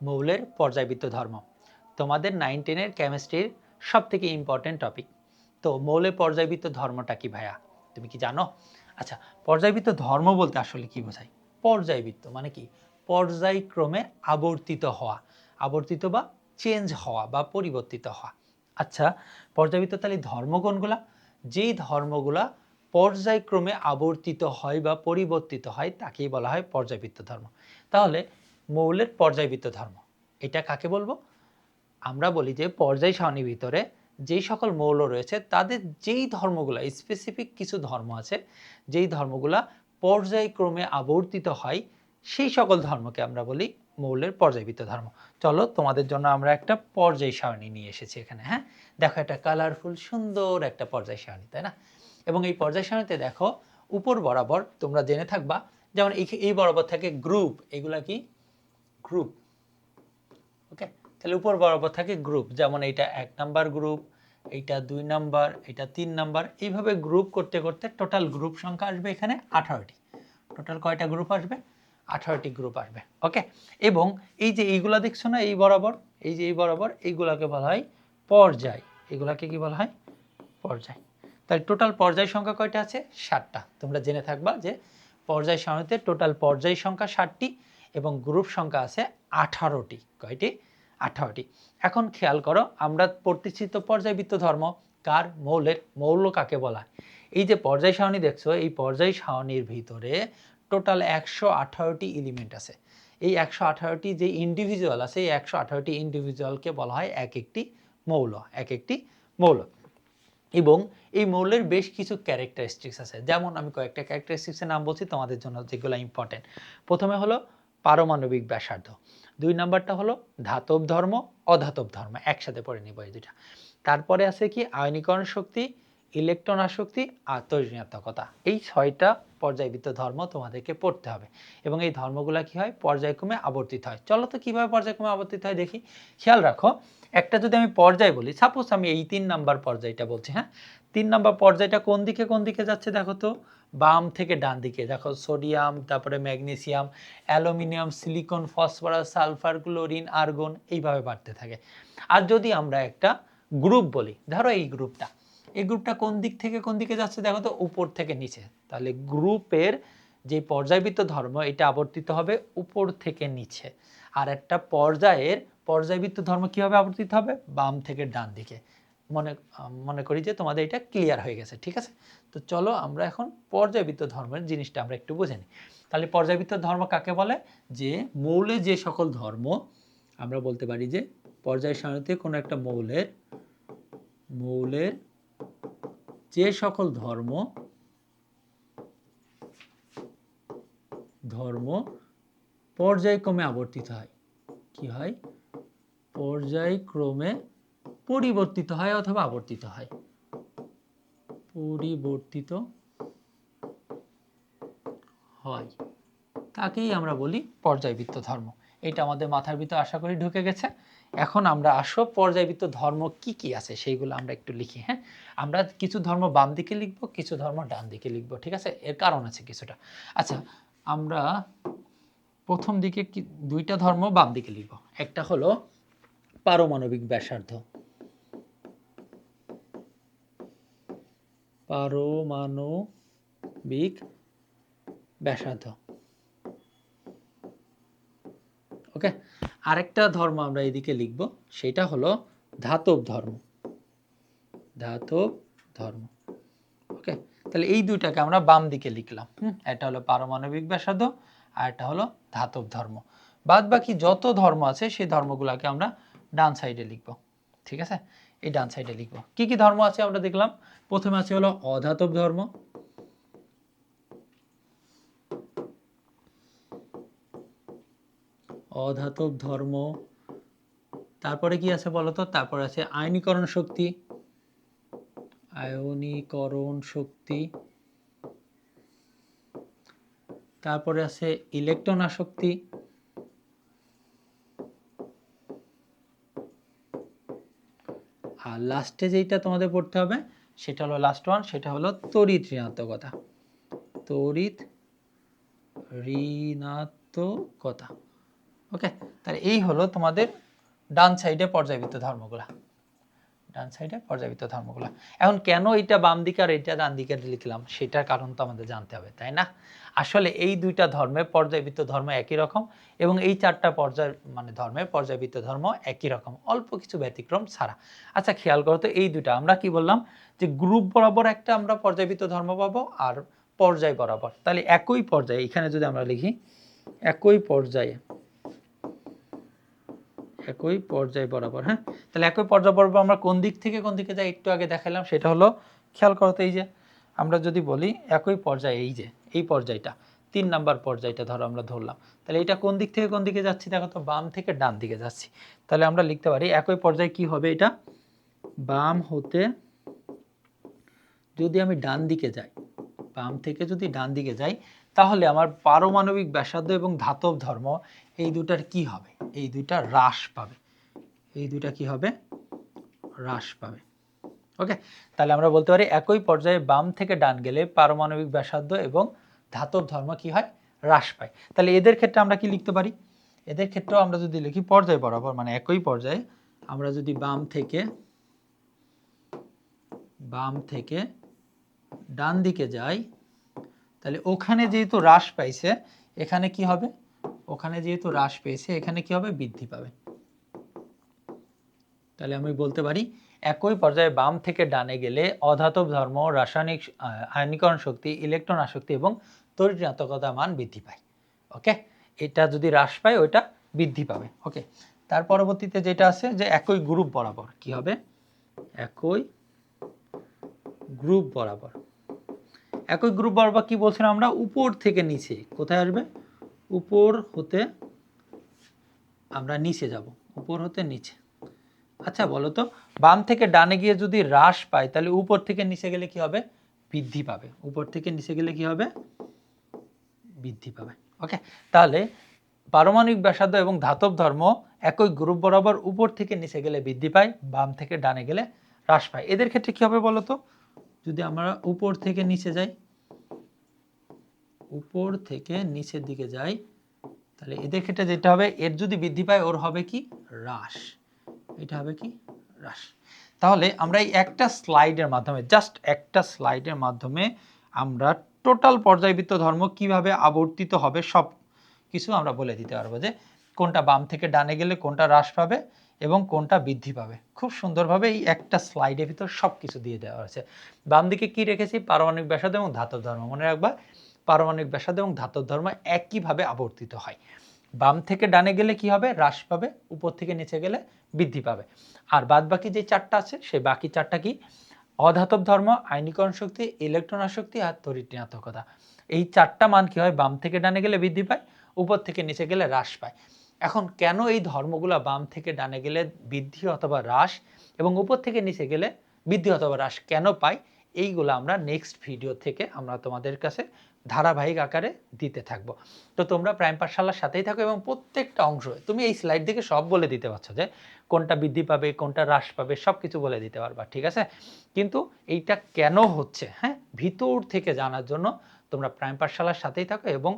মৌলের পর্যায়বৃত্ত ধর্ম তোমাদের 9 10 এর কেমিস্ট্রির সবথেকে ইম্পর্টেন্ট টপিক। তো মৌলের পর্যায়বৃত্ত ধর্মটা কি ভাইয়া, তুমি কি জানো? আচ্ছা, পর্যায়বৃত্ত ধর্ম বলতে আসলে কি বোঝায়? পর্যায়বৃত্ত মানে কি? পর্যায়ক্রমে আবর্তিত হওয়া, আবর্তিত বা চেঞ্জ হওয়া বা পরিবর্তিত হওয়া। আচ্ছা, পর্যায়বৃত্ত তাহলে ধর্ম কোনগুলা? যেই ধর্মগুলা পর্যায়ক্রমে আবর্তিত হয় বা পরিবর্তিত হয় তাকেই বলা হয় পর্যায়বৃত্ত ধর্ম। তাহলে মৌলের পর্যায়বৃত্ত ধর্ম এটা কাকে বলবো? আমরা বলি যে পর্যায় সারণীর ভিতরে যেই সকল মৌল রয়েছে তাদের যেই ধর্মগুলা, স্পেসিফিক কিছু ধর্ম আছে যেই ধর্মগুলা পর্যায়ক্রমে আবর্তিত হয়, সেই সকল ধর্মকে আমরা বলি মৌলের পর্যায়বৃত্ত ধর্ম। চলো তোমাদের জন্য আমরা একটা পর্যায় সারণী নিয়ে এসেছি এখানে। হ্যাঁ, দেখো একটা কালারফুল সুন্দর একটা পর্যায় সারণী, তাই না? এবং এই পর্যায় সারণীতে দেখো উপর বরাবর তোমরা জেনে থাকবা, যেমন এই বরাবর থাকে গ্রুপ, এগুলা কি গ্রুপ। ওকে, তাহলে উপর বরাবর থাকে গ্রুপ, যেমন এইটা 1 নাম্বার গ্রুপ, এইটা 2 নাম্বার, এইটা 3 নাম্বার, এইভাবে গ্রুপ করতে করতে টোটাল গ্রুপ সংখ্যা আসবে এখানে 18টি। টোটাল কয়টা গ্রুপ আসবে? 18টি গ্রুপ আসবে। ওকে, এবং এই যে এইগুলা দেখছো না, এই বরাবর, এই যে এই বরাবর, এইগুলাকে বলা হয় পর্যায়। এগুলাকে কি বলা হয়? পর্যায়। তাই টোটাল পর্যায় সংখ্যা কয়টা আছে? 7টা। তোমরা জেনে থাকবা যে পর্যায় সারণীতে টোটাল পর্যায় সংখ্যা 7টি এবং গ্রুপ সংখ্যা আছে 18টি। কয়টি? 18টি। এখন খেয়াল করো, আমরা পড়তেছি তো পর্যায়বৃত্ত ধর্ম কার? মৌলের। মৌল কাকে বলা? এই যে পর্যায় সারণী দেখছো, এই পর্যায় সারণীর ভিতরে টোটাল 118টি এলিমেন্ট আছে। এই 118টি যে ইন্ডিভিজুয়াল আছে, এই 118টি ইন্ডিভিজুয়ালকে বলা হয় এক একটি মৌল, এক একটি মৌল। এবং এই মৌলের বেশ কিছু ক্যারেক্টারিস্টিক্স আছে, যেমন আমি কয়েকটা ক্যারেক্টারিস্টিক্সের নাম বলছি তোমাদের জন্য, যেগুলো ইম্পর্টেন্ট। প্রথমে হলো পারমাণবিক ব্যাসার্ধ, 2 নাম্বারটা হলো ধাতব ধর্ম, অধাতব ধর্ম, একসাথে পড়ে নিব এই দুটা। তারপরে আছে কি আয়নীকরণ শক্তি, ইলেকট্রন আসক্তি আর তড়িৎ-ঋণাত্মকতা। এই 6টা পর্যায়বৃত্ত ধর্ম তোমাদেরকে পড়তে হবে এবং এই ধর্মগুলা কি হয়? পর্যায়ক্রমে আবর্তিত হয়। চলো তো কিভাবে পর্যায়ক্রমে আবর্তিত হয় দেখি। খেয়াল রাখো, একটা যদি আমি পর্যায় বলি, সাপোজ আমি এই 3 নাম্বার পর্যায়টা বলছি। হ্যাঁ, 3 নাম্বার পর্যায়টা কোন দিকে যাচ্ছে দেখো তো? বাম থেকে ডান দিকে। দেখো সোডিয়াম, তারপরে magnesium, aluminium, silicon, phosphorus, sulphur, chlorine, argon, এইভাবে বাড়তে থাকে। আর যদি আমরা একটা গ্রুপ বলি, ধরো এই গ্রুপটা কোন দিক থেকে কোন দিকে যাচ্ছে দেখো তো? উপর থেকে নিচে। তাহলে গ্রুপের যে পর্যায়বৃত্ত ধর্ম এটা আবর্তিত হবে উপর থেকে নিচে। আর একটা পর্যায়ের পর্যায়বৃত্ত ধর্ম কিভাবে আবর্তিত হবে? বাম থেকে ডান দিকে। মনে করি যে তোমাদের এটা ক্লিয়ার হয়ে গেছে, ঠিক আছে? তো চলো আমরা এখন পর্যায়বৃত্ত ধর্মের জিনিসটা আমরা একটু বুঝে নিই। তাহলে পর্যায়বৃত্ত ধর্ম কাকে বলে? যে মৌলে যে সকল ধর্ম, আমরা বলতে পারি যে পর্যায় সারণীতে কোনো একটা মৌলের যে সকল ধর্ম পর্যায়ক্রমে আবর্তিত হয়। কি হয়? পর্যায়ক্রমে পরিবর্তিত হয় অথবা আবর্তিত হয়। পরিবর্তিত হয়, তাকেই আমরা বলি পর্যায়বৃত্ত ধর্ম। এটা আমাদের মাথার ভিতর আশা করি ঢুকে গেছে। এখন আমরা আসো পর্যায়বৃত্ত ধর্ম কি কি আছে সেইগুলো আমরা একটু লিখি। হ্যাঁ, আমরা কিছু ধর্ম বাম দিকে লিখবো, কিছু ধর্ম ডান দিকে লিখবো, ঠিক আছে? এর কারণ আছে কিছুটা। আচ্ছা, আমরা প্রথম দিকে দুইটা ধর্ম বাম দিকে লিখবো। একটা হলো পারমাণবিক ব্যাসার্ধ, পারমাণবিক ব্যাসার্ধ। ওকে, আরেকটা ধর্ম আমরা এদিকে লিখব, সেটা হলো ধাতব ধর্ম, ধাতব ধর্ম। ওকে, তাহলে এই দুইটাকে আমরা বাম দিকে লিখলাম। এটা হলো পারমাণবিক ব্যাসার্ধ আর এটা হলো ধাতব ধর্ম। বাদ বাকি যত ধর্ম আছে সেই ধর্মগুলোকে আমরা ডান সাইডে লিখব, ঠিক আছে? এই ডান সাইডে লিখব। কি কি ধর্ম আছে আমরা দেখলাম। প্রথমে আছে হলো অধাতব ধর্ম, অধাতব ধর্ম। তারপরে কি আছে বলতো? তারপরে আছে আয়নীকরণ শক্তি, আয়নীকরণ শক্তি। তারপরে আছে ইলেকট্রন আসক্তি, আর লাস্টে যেটা তোমাদের পড়তে হবে সেটা হলো লাস্ট ওয়ান, সেটা হলো তড়িৎ ঋণাত্মকতা, তড়িৎ ঋণাত্মকতা। ওকে, তাহলে এই হলো তোমাদের ডান সাইডে পর্যায়বৃত্ত ধর্মগুলা, ডান সাইডে পর্যায়বৃত্ত ধর্মগুলা। এখন কেন এটা বাম দিকে আর এটা ডান দিকে লিখলাম সেটার কারণ তো আমাদের জানতে হবে, তাই না? আসলে এই দুইটা ধর্মে পর্যায়বৃত্ত ধর্ম একই রকম এবং এই চারটা পর্যায় মানে ধর্মের পর্যায়বৃত্ত ধর্ম একই রকম, অল্প কিছু ব্যতিক্রম ছাড়া। আচ্ছা খেয়াল করো তো, এই দুইটা আমরা কি বললাম যে গ্রুপ বরাবর একটা আমরা পর্যায়বৃত্ত ধর্ম পাবো আর পর্যায় বরাবর, তাহলে একই পর্যায়ে এখানে যদি আমরা লিখি একই পর্যায়ে, একই পর্যায় বরাবর, হ্যাঁ, তাহলে একই পর্যায় বরাবর আমরা কোন দিক থেকে কোন দিকে যাই একটু আগে দেখালাম, সেটা হলো খেয়াল করতে এই যে আমরা যদি বলি একই পর্যায়ে, এই যে এই পর্যায়টা 3 নাম্বার পর্যায়টা ধরো আমরা ধরলাম, তাহলে এটা কোন দিক থেকে কোন দিকে যাচ্ছি দেখো তো, বাম থেকে ডান দিকে যাচ্ছি। তাহলে আমরা লিখতে পারি একই পর্যায়ে কি হবে, এটা বাম হতে যদি আমি ডান দিকে যাই, বাম থেকে যদি ডান দিকে যাই, তাহলে আমার পারমাণবিক ব্যাসার্ধ এবং ধাতব ধর্ম এই দুটার কি হবে, এই দুইটা হ্রাস পাবে, এই দুইটা কি হবে, হ্রাস পাবে। ওকে, তাহলে আমরা বলতে পারি একই পর্যায়ে বাম থেকে ডান গেলে পারমাণবিক ব্যাসার্ধ এবং ধাতব ধর্ম কি হয়, হ্রাস পায়। তাহলে এদের ক্ষেত্রে আমরা কি লিখতে পারি, এদের ক্ষেত্রেও আমরা যদি লিখি পর্যায় বরাবর মানে একই পর্যায়ে আমরা যদি বাম থেকে ডান দিকে যাই, তাহলে ওখানে যেহেতু হ্রাস পাইছে এখানে কি হবে, ওখানে যেহেতু হ্রাস পেয়েছে এখানে কি হবে, বৃদ্ধি পাবে। তাহলে আমি বলতে পারি একই পর্যায়ে বাম থেকে ডানে গেলে অধাতব ধর্ম, রাসায়নিক আয়নীকরণ শক্তি, ইলেকট্রন আসক্তি এবং তড়িৎ ঋণাত্মকতা মান বৃদ্ধি পায়। ওকে, এটা যদি হ্রাস পায় ওইটা বৃদ্ধি পাবে। ওকে, তার পরবর্তীতে যেটা আছে যে একই গ্রুপ বরাবর কি হবে, একই গ্রুপ বরাবর, একই গ্রুপ বরাবর কি বলছিলাম আমরা, উপর থেকে নিচে কোথায় আসবে, উপর হতে আমরা নিচে যাব, উপর হতে নিচে। আচ্ছা বলো তো, বাম থেকে ডানে গিয়ে যদি হ্রাস পায় তাহলে উপর থেকে নিচে গেলে কি হবে, বৃদ্ধি পাবে। উপর থেকে নিচে গেলে কি হবে, বৃদ্ধি পাবে। ওকে, তাহলে পারমাণবিক ব্যাসার্ধ এবং ধাতব ধর্ম একই গ্রুপ বরাবর উপর থেকে নিচে গেলে বৃদ্ধি পায়, বাম থেকে ডানে গেলে হ্রাস পায়। এদের ক্ষেত্রে কি হবে বলো তো, যদি আমরা উপর থেকে নিচে যাই, উপর থেকে নিচের দিকে যাই, তাহলে এদের ক্ষেত্রে যেটা হবে, এর যদি বৃদ্ধি পায় ওর হবে কি, হ্রাস, এটা হবে কি, হ্রাস। তাহলে আমরা এই একটা স্লাইডের মাধ্যমে, জাস্ট একটা স্লাইডের মাধ্যমে আমরা টোটাল পর্যায়বৃত্ত ধর্ম কিভাবে আবর্তিত হবে সব কিছু আমরা বলে দিতে পারবো, যে কোনটা বাম থেকে ডানে গেলে কোনটা হ্রাস পাবে এবং কোনটা বৃদ্ধি পাবে। খুব সুন্দরভাবে এই একটা স্লাইডের ভিতর সব কিছু দিয়ে দেওয়া হয়েছে। বাম দিকে কি রেখেছি, পারমাণবিক ব্যাসার্ধ এবং ধাতব ধর্ম, মনে রাখবা পারমাণবিক ব্যাসার্ধ এবং ধাতব ধর্ম একইভাবে আবর্তিত হয়। বাম থেকে ডানে গেলে কি হবে, হ্রাস পাবে, উপর থেকে নিচে গেলে বৃদ্ধি পাবে। আর বাদ বাকি যে চারটা আছে সেই বাকি চারটা কি, অধাতব ধর্ম, আয়নীকরণ শক্তি, ইলেকট্রন আসক্তি আর তড়িৎ ঋণাত্মকতা। এই চারটা মান কি হয়, বাম থেকে ডানে গেলে বৃদ্ধি পায়, উপর থেকে নিচে গেলে হ্রাস পায়। এখন কেন এই ধর্মগুলো বাম থেকে ডানে গেলে বৃদ্ধি অথবা হ্রাস এবং উপর থেকে নিচে গেলে বৃদ্ধি অথবা হ্রাস কেন পায়, এইগুলো আমরা নেক্সট ভিডিও থেকে আমরা তোমাদের কাছে ধারাবাহিক আকারে দিতে থাকবো। তো তোমরা প্রাইম পাঠশালার সাথেই থাকো এবং প্রত্যেকটা অংশ তুমি এই স্লাইড থেকে সব বলে দিতে পারছো, যে কোনটা বৃদ্ধি পাবে কোনটা হ্রাস পাবে সব কিছু বলে দিতে পারবা, ঠিক আছে? কিন্তু এইটা কেন হচ্ছে, হ্যাঁ, ভিতর থেকে জানার জন্য তোমরা প্রাইম পাঠশালার সাথেই থাকো এবং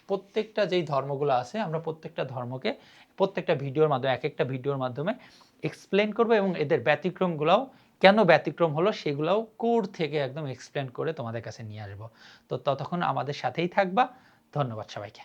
প্রত্যেকটা যেই ধর্মগুলো আছে আমরা প্রত্যেকটা ধর্মকে প্রত্যেকটা ভিডিওর মাধ্যমে, এক একটা ভিডিওর মাধ্যমে এক্সপ্লেন করবো এবং এদের ব্যতিক্রমগুলোও কেন ব্যতিক্রম হলো সেগুলোও কোর থেকে একদম এক্সপ্লেন করে তোমাদের কাছে নিয়ে আসবো। তো ততক্ষণ আমাদের সাথেই থাকবা। ধন্যবাদ সবাইকে।